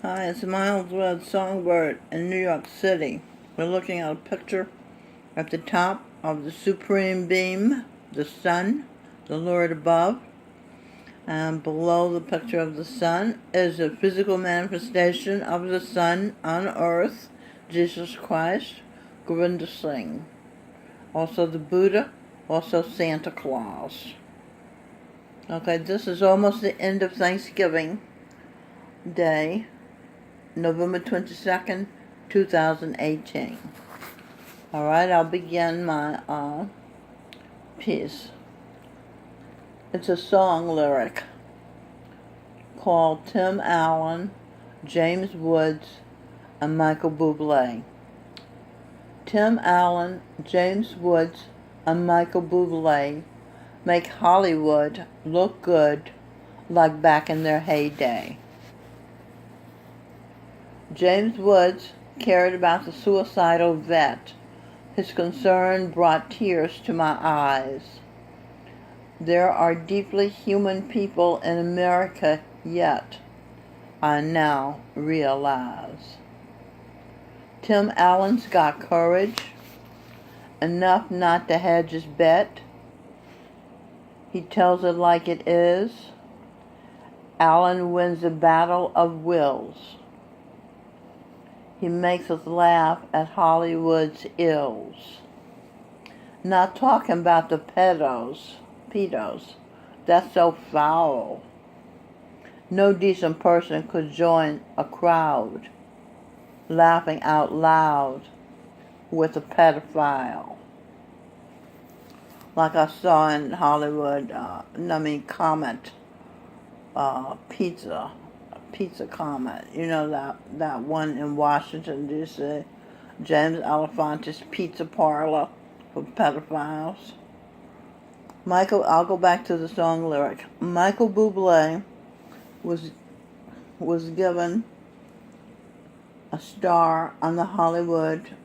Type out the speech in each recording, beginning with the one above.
Hi, it's Miles Red Songbird in New York City. We're looking at a picture at the top of the supreme beam, the sun, the Lord above. And below the picture of the sun is a physical manifestation of the sun on earth, Jesus Christ, Govinda Singh. Also the Buddha, also Santa Claus. Okay, this is almost the end of Thanksgiving Day, November 22nd, 2018. Alright, I'll begin my piece. It's a song lyric called Tim Allen, James Woods, and Michael Buble. Tim Allen, James Woods, and Michael Buble make Hollywood look good like back in their heyday. James Woods cared about the suicidal vet. His concern brought tears to my eyes. There are deeply human people in America yet, I now realize. Tim Allen's got courage, enough not to hedge his bet. He tells it like it is. Allen wins the battle of wills. He makes us laugh at Hollywood's ills. Not talking about the pedos. That's so foul. No decent person could join a crowd laughing out loud with a pedophile. Like I saw in Hollywood, Comment, Pizza Comment. You know that one in Washington, D.C., James Alefante's Pizza Parlor for pedophiles. I'll go back to the song lyric. Michael Buble was given a star on the Hollywood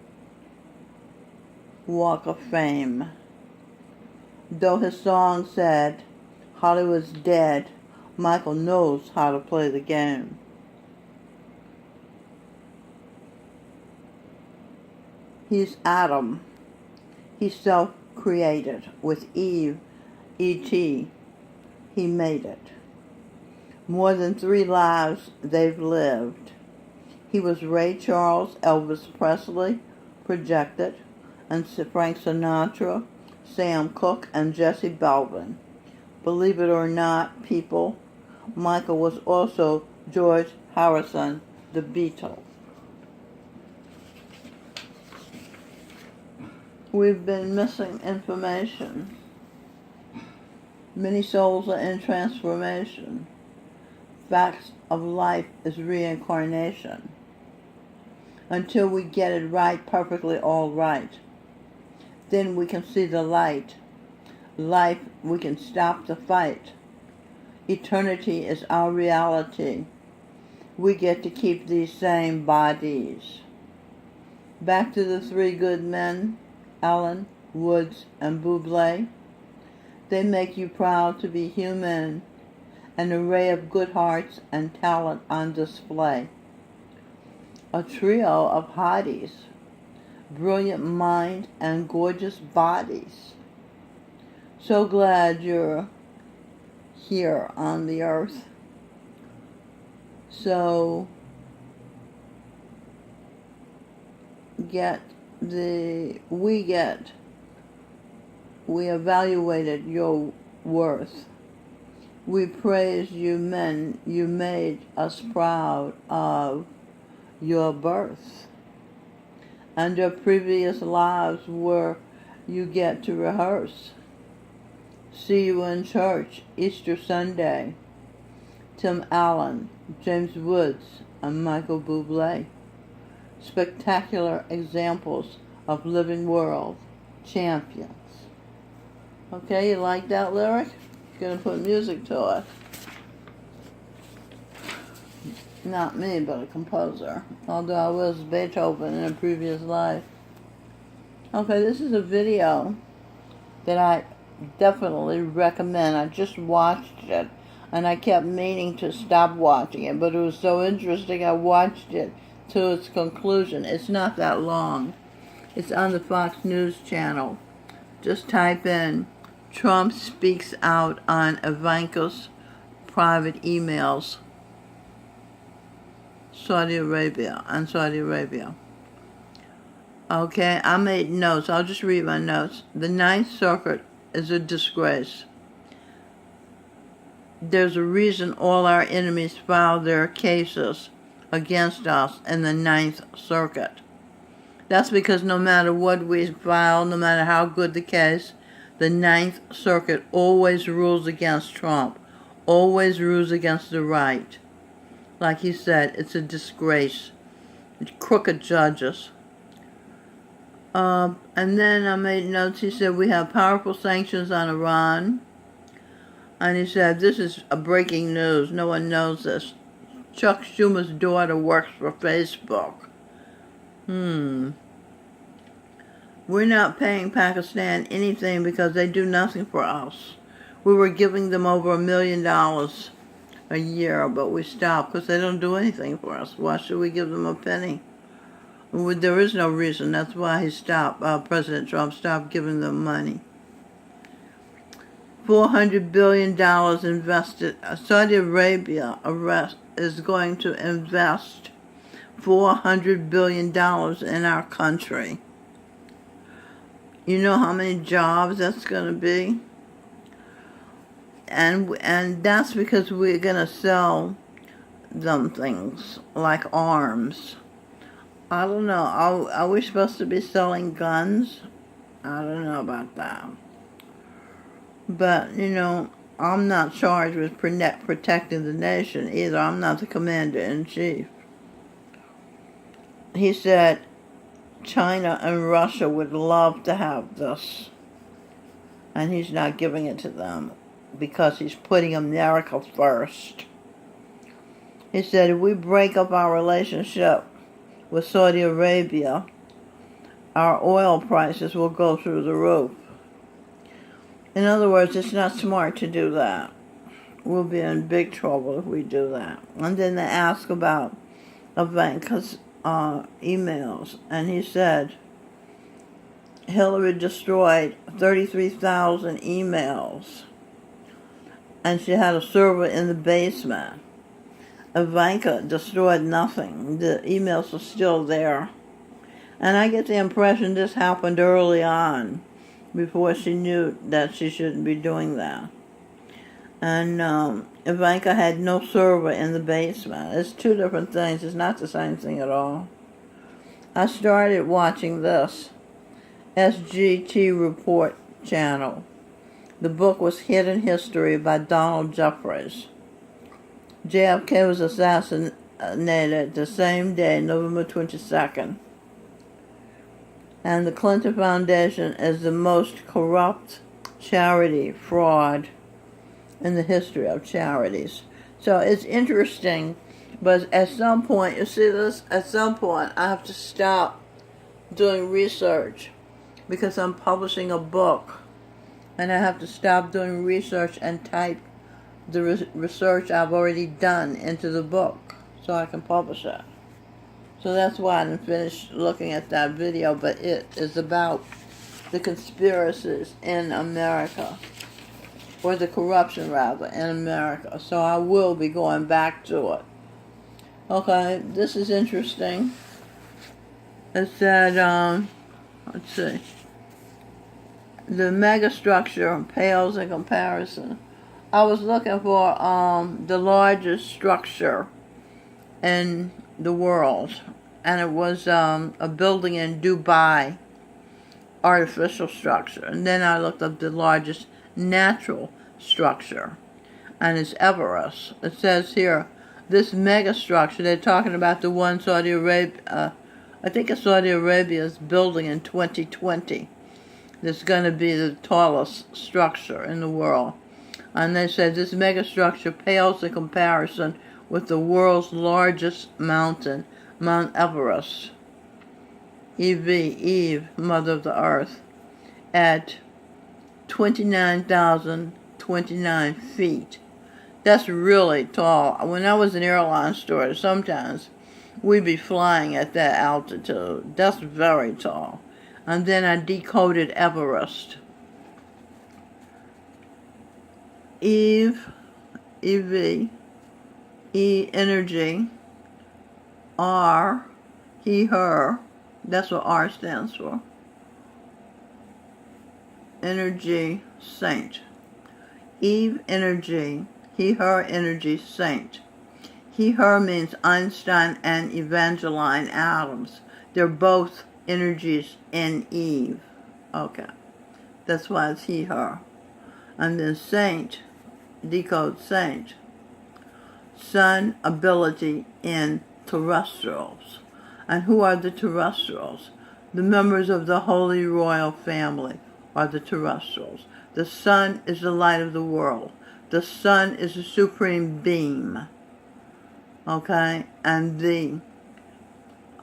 Walk of Fame. Though his song said, Hollywood's dead, Michael knows how to play the game. He's Adam. He's self-created. With Eve, E.T., he made it. More than 3 lives they've lived. He was Ray Charles, Elvis Presley, projected, and Frank Sinatra, Sam Cooke, and Jesse Belvin. Believe it or not, people, Michael was also George Harrison, the Beatle. We've been missing information. Many souls are in transformation. Facts of life is reincarnation. Until we get it right, perfectly all right, then we can see the light. Life, we can stop the fight. Eternity is our reality. We get to keep these same bodies. Back to the 3 good men, Allen, Woods, and Buble. They make you proud to be human, an array of good hearts and talent on display. A trio of hotties, brilliant mind and gorgeous bodies. So glad you're here on the earth. So we evaluated your worth. We praise you men, you made us proud of your birth. And your previous lives where you get to rehearse. See you in church, Easter Sunday. Tim Allen, James Woods, and Michael Buble. Spectacular examples of living world champions. Okay, you like that lyric? Gonna put music to it. Not me, but a composer. Although I was Beethoven in a previous life. Okay, this is a video that I definitely recommend. I just watched it And I kept meaning to stop watching it, but it was so interesting I watched it to its conclusion. It's not that long. It's on the Fox News channel. Just type in Trump speaks out on Ivanka's private emails. Saudi Arabia. Okay, I made notes. I'll just read my notes. The Ninth Circuit is a disgrace. There's a reason all our enemies file their cases against us in the Ninth Circuit. That's because no matter what we file, no matter how good the case, the Ninth Circuit always rules against Trump, always rules against the right. Like he said, it's a disgrace. It's crooked judges. And then I made notes. He said we have powerful sanctions on Iran. And he said, this is a breaking news. No one knows this. Chuck Schumer's daughter works for Facebook. We're not paying Pakistan anything because they do nothing for us. We were giving them over $1 million a year, but we stopped because they don't do anything for us. Why should we give them a penny? There is no reason. That's why he stopped. President Trump stopped giving them money. $400 billion invested. Saudi Arabia is going to invest $400 billion in our country. You know how many jobs that's going to be? And that's because we're going to sell them things like arms. I don't know. Are we supposed to be selling guns? I don't know about that. But, I'm not charged with protecting the nation either. I'm not the commander-in-chief. He said China and Russia would love to have this. And he's not giving it to them because he's putting America first. He said if we break up our relationship with Saudi Arabia, our oil prices will go through the roof. In other words, it's not smart to do that. We'll be in big trouble if we do that. And then they ask about Ivanka's emails, and he said Hillary destroyed 33,000 emails, and she had a server in the basement. Ivanka destroyed nothing. The emails are still there. And I get the impression this happened early on, before she knew that she shouldn't be doing that. And Ivanka had no server in the basement. It's two different things. It's not the same thing at all. I started watching this SGT Report channel. The book was Hidden History by Donald Jeffries. JFK was assassinated the same day, November 22nd. And the Clinton Foundation is the most corrupt charity fraud in the history of charities. So it's interesting, but at some point, you see this, at some point I have to stop doing research because I'm publishing a book, and I have to stop doing research and type the research I've already done into the book so I can publish it. So that's why I didn't finish looking at that video, but it is about the conspiracies in America, or the corruption rather, in America. So I will be going back to it. Okay, this is interesting. It said, let's see, the megastructure pales in comparison. I was looking for the largest structure in the world, and it was a building in Dubai, artificial structure. And then I looked up the largest natural structure, and it's Everest. It says here, this mega structure, they're talking about the one Saudi Arabia, I think it's Saudi Arabia's building in 2020. That's going to be the tallest structure in the world. And they said this mega structure pales in comparison with the world's largest mountain, Mount Everest, Eve, Mother of the Earth, at 29,029 feet. That's really tall. When I was an airline steward, sometimes we'd be flying at that altitude. That's very tall. And then I decoded Everest. Eve, EV, E, energy, R, he, her. That's what R stands for. Energy, saint. Eve, energy, he, her, energy, saint. He, her means Einstein and Evangeline Adams. They're both energies in Eve. Okay. That's why it's he, her. And then saint, decode saint. Sun, ability in terrestrials. And who are the terrestrials? The members of the Holy Royal Family are the terrestrials. The sun is the light of the world. The sun is the supreme beam. Okay? And the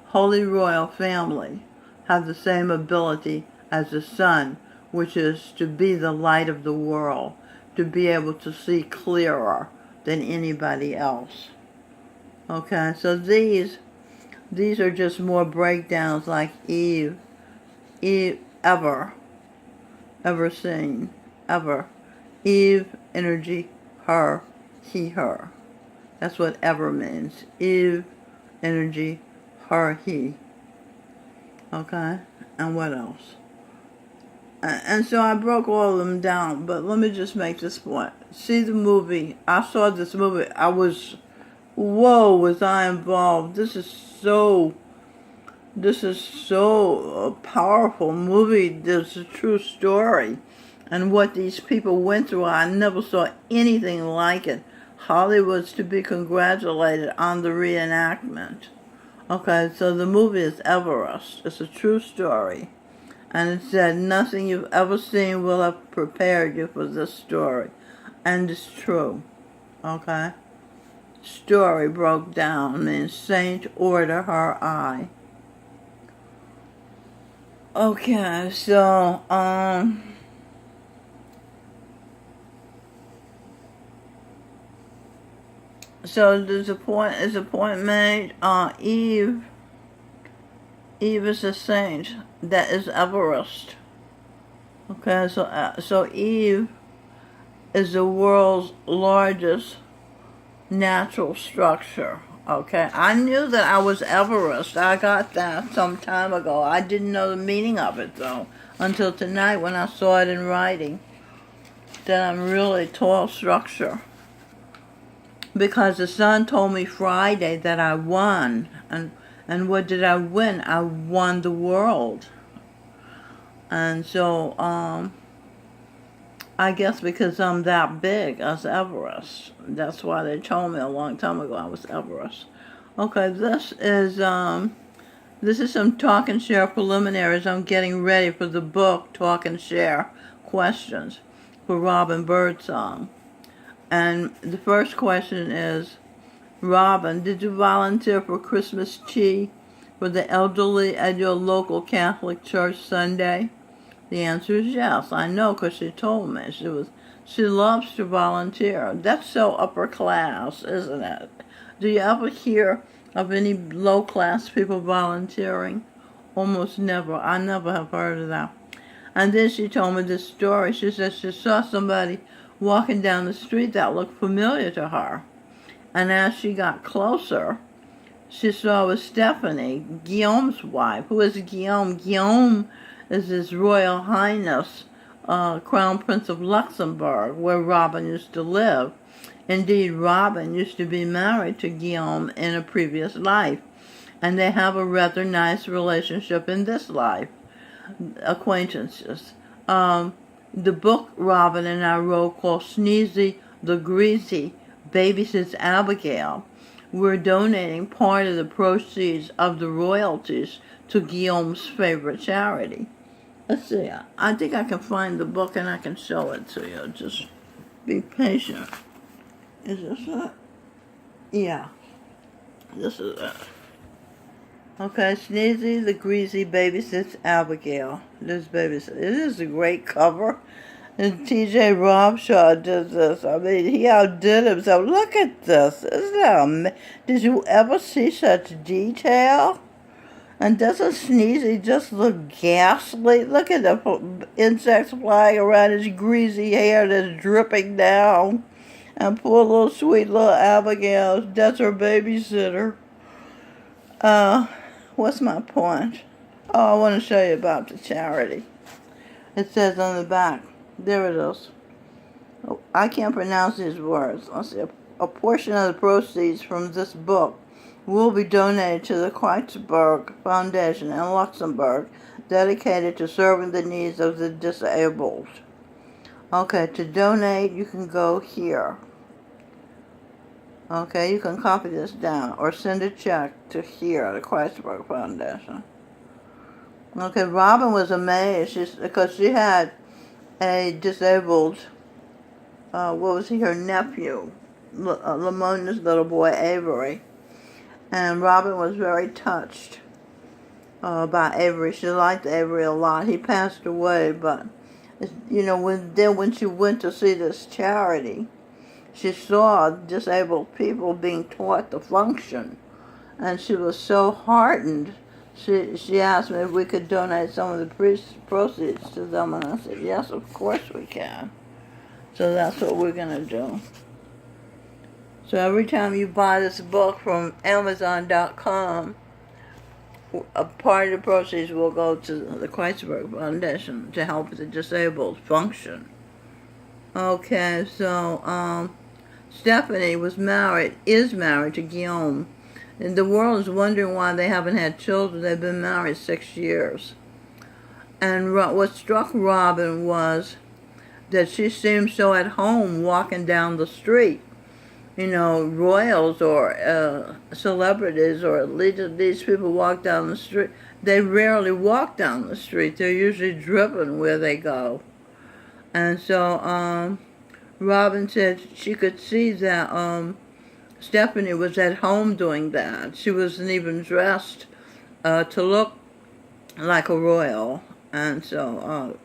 Holy Royal Family have the same ability as the sun, which is to be the light of the world, to be able to see clearer than anybody else. Okay, so these are just more breakdowns like Eve, ever seen, ever. Eve, energy, her, he, her. That's what ever means. Eve, energy, her, he. Okay, and what else? And so I broke all of them down, but let me just make this point. See the movie. I saw this movie. I was, whoa, was I involved. This is so a powerful movie. This is a true story. And what these people went through, I never saw anything like it. Hollywood's to be congratulated on the reenactment. Okay, so the movie is Everest. It's a true story. And it said, nothing you've ever seen will have prepared you for this story. And it's true. Okay? Story broke down means saint, order, her, eye. Okay, so, so there's a point made, Eve is a saint. That is Everest. Okay, so Eve is the world's largest natural structure. Okay, I knew that I was Everest. I got that some time ago. I didn't know the meaning of it though until tonight when I saw it in writing. That I'm really tall structure. Because the sun told me Friday that I won. And what did I win? I won the world. And so, I guess because I'm that big as Everest. That's why they told me a long time ago I was Everest. Okay, this is some Talk and Share preliminaries. I'm getting ready for the book, Talk and Share Questions for Robin Birdsong. And the first question is, Robin, did you volunteer for Christmas tea for the elderly at your local Catholic church Sunday? The answer is yes. I know because she told me. She loves to volunteer. That's so upper class, isn't it? Do you ever hear of any low class people volunteering? Almost never. I never have heard of that. And then she told me this story. She said she saw somebody walking down the street that looked familiar to her. And as she got closer, she saw it was Stephanie, Guillaume's wife. Who is Guillaume? Guillaume is His Royal Highness, Crown Prince of Luxembourg, where Robin used to live. Indeed, Robin used to be married to Guillaume in a previous life, and they have a rather nice relationship in this life, acquaintances. The book Robin and I wrote called Sneezy the Greasy Babysits Abigail. We're donating part of the proceeds of the royalties to Guillaume's favorite charity. Let's see. I think I can find the book and I can show it to you. Just be patient. Is this it? Yeah. This is it. Okay, Sneezy the Greasy Babysits Abigail. This babysits. It is a great cover. And T.J. Robshaw did this. I mean, he outdid himself. Look at this. Isn't that Did you ever see such detail? And doesn't Sneezy just look ghastly? Look at the insects flying around his greasy hair that's dripping down. And poor little sweet little Abigail, that's her babysitter. What's my point? Oh, I want to show you about the charity. It says on the back, there it is. Oh, I can't pronounce these words. Let's see. A portion of the proceeds from this book will be donated to the Kreuzberg Foundation in Luxembourg, dedicated to serving the needs of the disabled. Okay, to donate, you can go here. Okay, you can copy this down or send a check to here, the Kreuzberg Foundation. Okay, Robin was amazed because she had a disabled, her nephew, Lamona's little boy, Avery. And Robin was very touched by Avery. She liked Avery a lot. He passed away, but, when she went to see this charity, she saw disabled people being taught to function. And she was so heartened. She asked me if we could donate some of the proceeds to them, and I said, yes, of course we can. So that's what we're going to do. So every time you buy this book from Amazon.com, a part of the proceeds will go to the Kreuzberg Foundation to help the disabled function. Okay, so Stephanie is married to Guillaume. And the world is wondering why they haven't had children. They've been married 6 years. And what struck Robin was that she seemed so at home walking down the street. Royals or celebrities or these people walk down the street. They rarely walk down the street. They're usually driven where they go. And so Robin said she could see that Stephanie was at home doing that. She wasn't even dressed to look like a royal. And so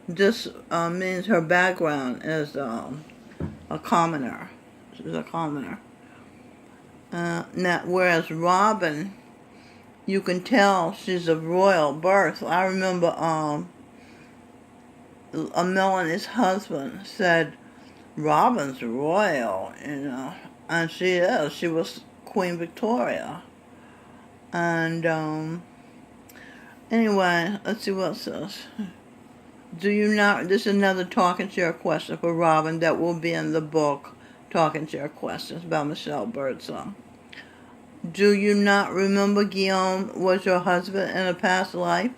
this means her background is a commoner. She's a commoner. Now, whereas Robin, you can tell she's of royal birth. I remember Melanie's husband said, Robin's royal, and she is. She was Queen Victoria. And anyway, let's see what it says. This is another Talking Chair question for Robin that will be in the book, Talking Chair Questions by Michelle Birdsong. Do you not remember Guillaume was your husband in a past life?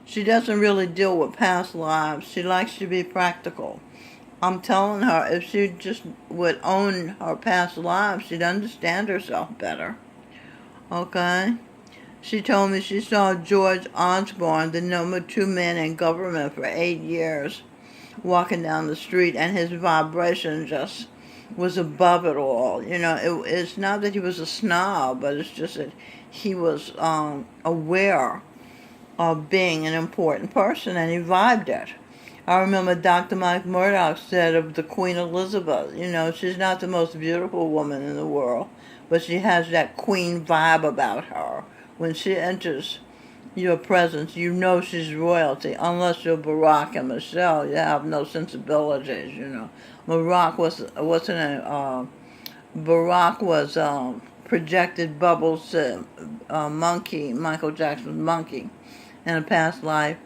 She doesn't really deal with past lives. She likes to be practical. I'm telling her if she just would own her past lives, she'd understand herself better. Okay? She told me she saw George Osborne, the number 2 man in government for 8 years, walking down the street, and his vibration just was above it all. It's not that he was a snob, but it's just that he was aware of being an important person, and he vibed it. I remember Dr. Mike Murdoch said of the Queen Elizabeth, she's not the most beautiful woman in the world, but she has that queen vibe about her. When she enters your presence, you know she's royalty. Unless you're Barack and Michelle, you have no sensibilities, Barack was projected Bubbles monkey, Michael Jackson's monkey, in a past life,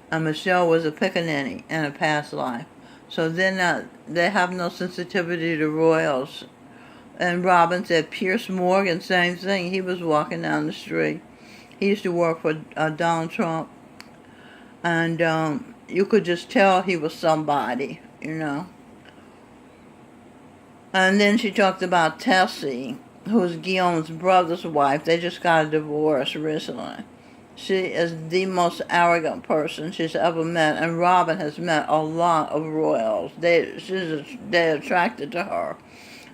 and Michelle was a pickaninny in a past life. So they have no sensitivity to royals. And Robin said Pierce Morgan, same thing. He was walking down the street. He used to work for Donald Trump. And you could just tell he was somebody, And then she talked about Tessie, who's Guillaume's brother's wife. They just got a divorce recently. She is the most arrogant person she's ever met, and Robin has met a lot of royals. They're attracted to her.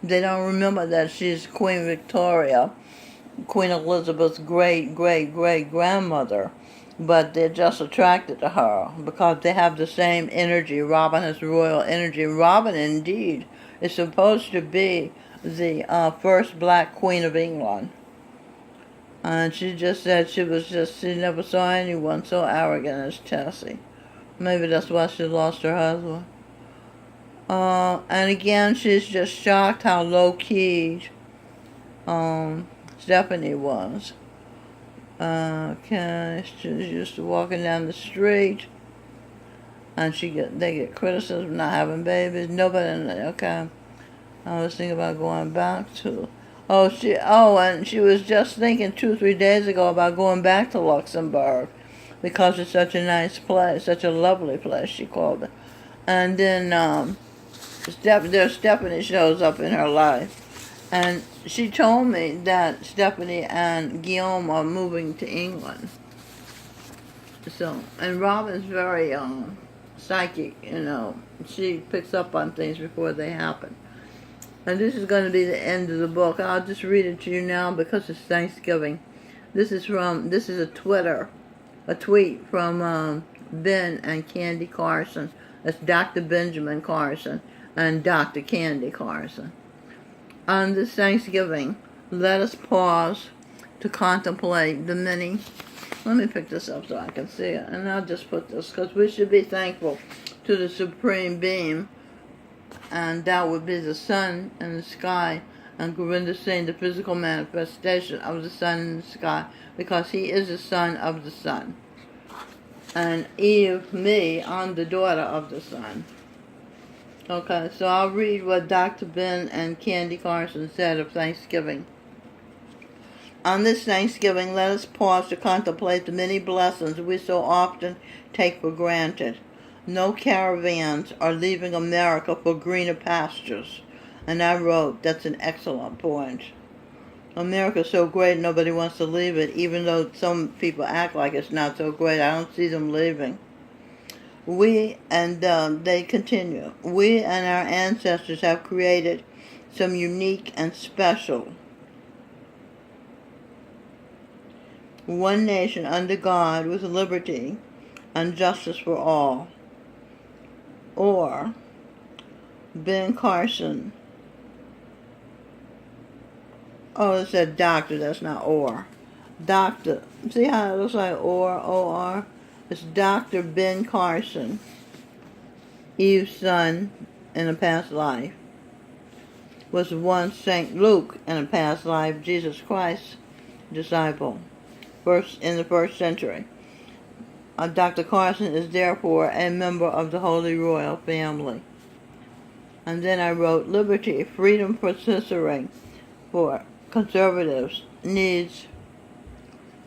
They don't remember that she's Queen Victoria, Queen Elizabeth's great-great-great-grandmother. but they're just attracted to her because they have the same energy. Robin has royal energy. Robin, indeed, is supposed to be the first black queen of England. And she just said she never saw anyone so arrogant as Tessie. Maybe that's why she lost her husband. And again, she's just shocked how low-key Stephanie was. Okay, she's used to walking down the street, and they get criticism for not having babies. Nobody, okay. I was thinking about going back to. And she was just thinking 2-3 days ago about going back to Luxembourg because it's such a nice place, such a lovely place, she called it. And then Stephanie shows up in her life. And she told me that Stephanie and Guillaume are moving to England. So, and Robin's very psychic, She picks up on things before they happen. And this is going to be the end of the book. I'll just read it to you now because it's Thanksgiving. This is a tweet from Ben and Candy Carson. That's Dr. Benjamin Carson and Dr. Candy Carson. On this Thanksgiving, let us pause to contemplate the many. Let me pick this up so I can see it. And I'll just put this, because we should be thankful to the Supreme Being. And that would be the sun and the sky. And Govinda's saying the physical manifestation of the sun in the sky. Because he is the son of the sun. And Eve, me, I'm the daughter of the sun. Okay, so I'll read what Dr. Ben and Candy Carson said of Thanksgiving. On this Thanksgiving, let us pause to contemplate the many blessings we so often take for granted. No caravans are leaving America for greener pastures. And I wrote, that's an excellent point. America's so great, nobody wants to leave it, even though some people act like it's not so great. I don't see them leaving. They continue, we and our ancestors have created some unique and special. One nation under God with liberty and justice for all. Or Ben Carson. Oh, it said doctor, that's not or. Doctor. See how it looks like or, O-R? It's Dr. Ben Carson, Eve's son in a past life, was once St. Luke in a past life, Jesus Christ's disciple, in the first century. Dr. Carson is therefore a member of the Holy Royal Family. And then I wrote, liberty, freedom for censoring for conservatives needs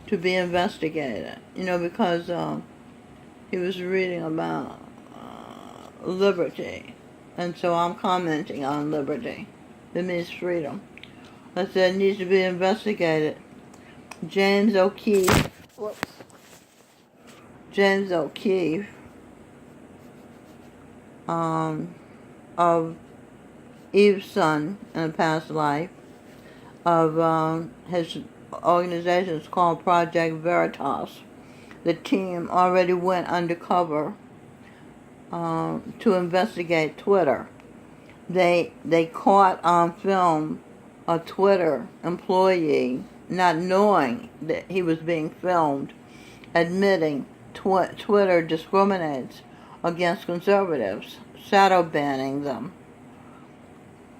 to be investigated. Because he was reading about liberty. And so I'm commenting on liberty. It means freedom. I said it needs to be investigated. James O'Keefe of Eve's son in a past life, of his organization is called Project Veritas. The team already went undercover to investigate Twitter. They caught on film a Twitter employee, not knowing that he was being filmed, admitting Twitter discriminates against conservatives, shadow banning them.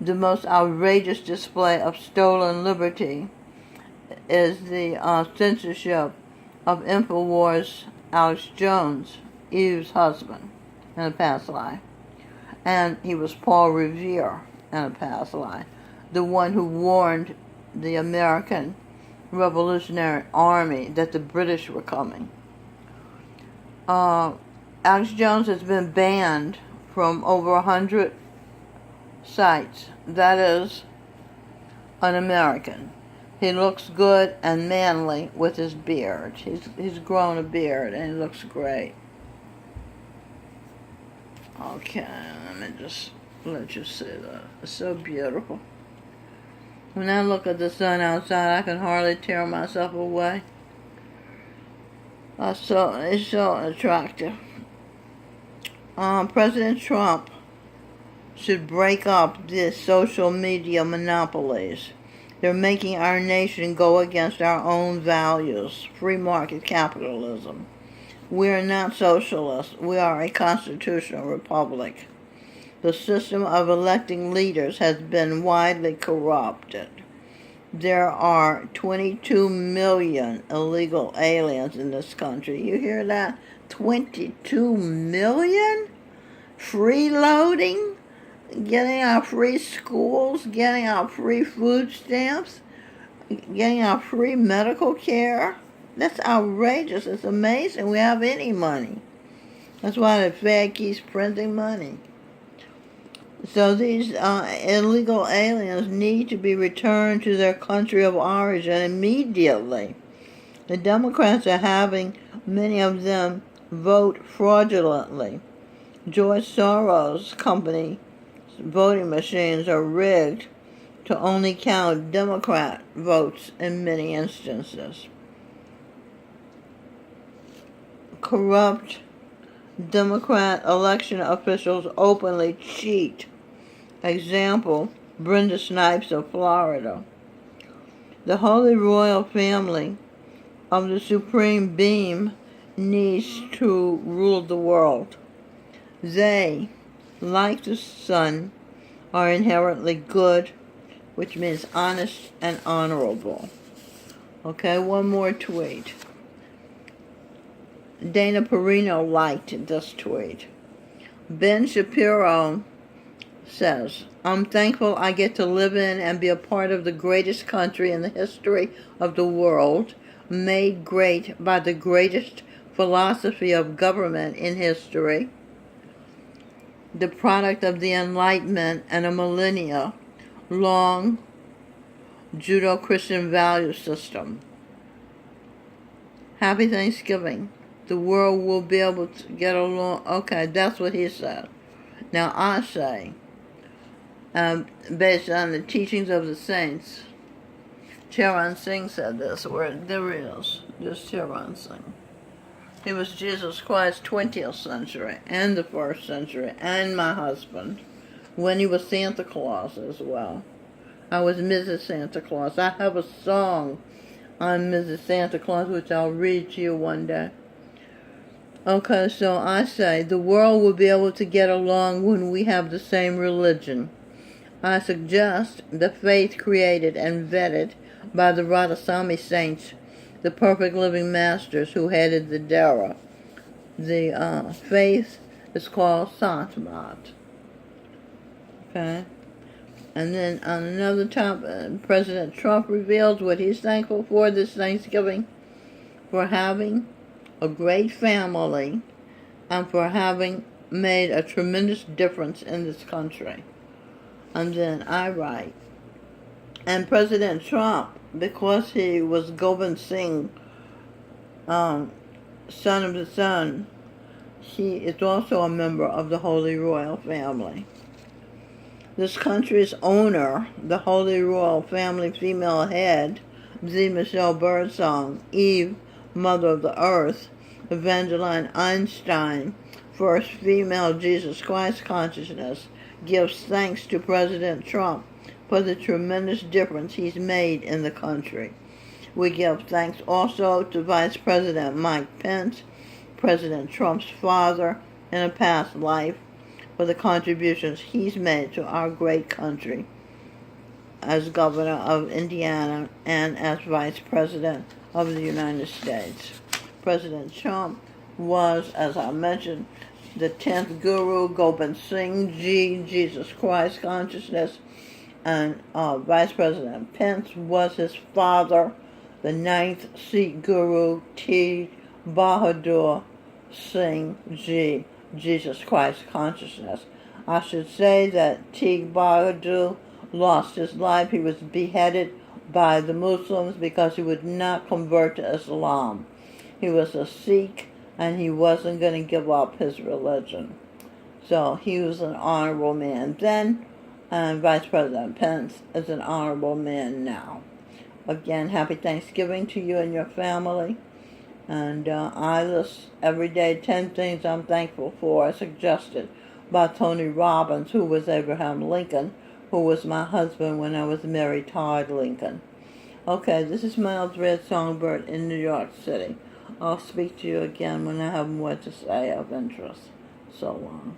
The most outrageous display of stolen liberty is the censorship of InfoWars' Alex Jones, Eve's husband, in a past life. And he was Paul Revere in a past life, the one who warned the American Revolutionary Army that the British were coming. Alex Jones has been banned from over 100 sites. That is un-American. He looks good and manly with his beard. He's grown a beard and he looks great. Okay, let me just let you see that. It's so beautiful. When I look at the sun outside, I can hardly tear myself away. It's so attractive. President Trump should break up the social media monopolies. They're making our nation go against our own values, free market capitalism. We are not socialists. We are a constitutional republic. The system of electing leaders has been widely corrupted. There are 22 million illegal aliens in this country. You hear that? 22 million? Freeloading? Getting our free schools, getting our free food stamps, getting our free medical care. That's outrageous. It's amazing we have any money. That's why the Fed keeps printing money. So these illegal aliens need to be returned to their country of origin immediately. The Democrats are having many of them vote fraudulently. George Soros' company voting machines are rigged to only count Democrat votes in many instances. Corrupt Democrat election officials openly cheat. Example, Brenda Snipes of Florida. The Holy Royal Family of the Supreme Being needs to rule the world. They, like the sun, are inherently good, which means honest and honorable. Okay, one more tweet. Dana Perino liked this tweet. Ben Shapiro says, I'm thankful I get to live in and be a part of the greatest country in the history of the world, made great by the greatest philosophy of government in history, the product of the Enlightenment and a millennia-long Judeo-Christian value system. Happy Thanksgiving. The world will be able to get along. Okay, that's what he said. Now I say, based on the teachings of the saints, Charan Singh said this, where there is this Charan Singh. He was Jesus Christ's 20th century and the 1st century and my husband when he was Santa Claus as well. I was Mrs. Santa Claus. I have a song on Mrs. Santa Claus which I'll read to you one day. Okay, so I say the world will be able to get along when we have the same religion. I suggest the faith created and vetted by the Radhaswami saints, the perfect living masters who headed the Dara. The faith is called Satmat. Okay? And then on another topic, President Trump reveals what he's thankful for this Thanksgiving, for having a great family and for having made a tremendous difference in this country. And then I write, and President Trump, because he was Gobind Singh, son of the sun, he is also a member of the Holy Royal Family. This country's owner, the Holy Royal Family female head, Z. Michelle Birdsong, Eve, Mother of the Earth, Evangeline Einstein, first female Jesus Christ consciousness, gives thanks to President Trump for the tremendous difference he's made in the country. We give thanks also to Vice President Mike Pence, President Trump's father in a past life, for the contributions he's made to our great country as governor of Indiana and as vice president of the United States. President Trump was, as I mentioned, the 10th guru, Gobind Singh Ji, Jesus Christ consciousness, and Vice President Pence was his father, the 9th Sikh guru, T. Bahadur Singh Ji, Jesus Christ consciousness. I should say that Teague Bahadur lost his life. He was beheaded by the Muslims because he would not convert to Islam. He was a Sikh and he wasn't going to give up his religion. So he was an honorable man then, and Vice President Pence is an honorable man now. Again, happy Thanksgiving to you and your family. And I list every day 10 things I'm thankful for, suggested by Tony Robbins, who was Abraham Lincoln, who was my husband when I was married to Todd Lincoln. Okay, this is Miles Red Songbird in New York City. I'll speak to you again when I have more to say of interest. So long.